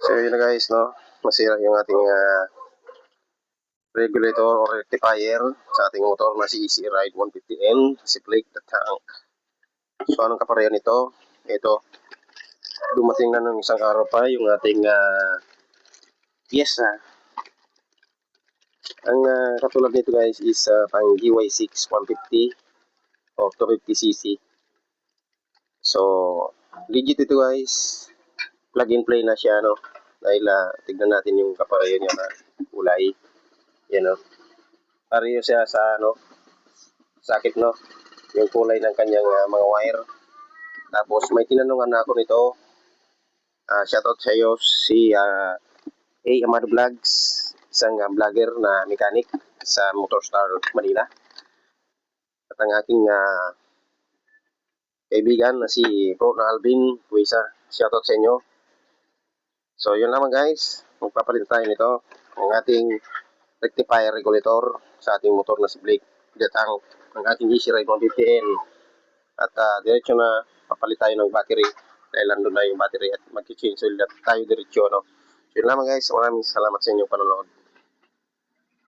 So yun na guys, no? Masira yung ating regulator or rectifier sa ating motor na si Easy Ride 150N, si Blake the Tank. So anong kaparehan nito? Ito, dumating na nung isang araw pa yung ating pyesa. Ang katulad nito guys is pang GY6 150 or 250cc. So legit ito guys, plug and play na siya, no? Dahil tignan natin yung kapareho niya na kulay. Yan, no? Pareho siya sa sakit, no? Yung kulay ng kanyang mga wire. Tapos may tinanungan na ako nito. Shoutout sa iyo si A. Amado Vlogs, isang vlogger na mechanic sa Motorstar Manila. At ang aking kaibigan na si Bro na Alvin Huisa. Shoutout sa inyo. So yun lamang guys, magpapalit tayo nito ang ating rectifier regulator sa ating motor na si Blake the Tank, ang ating Easy Ride 150N. At diretso na papalit tayo ng battery dahil nandun na yung battery at mag-change oil tayo diretso, no? So yun lamang guys, maraming salamat sa inyong panonood.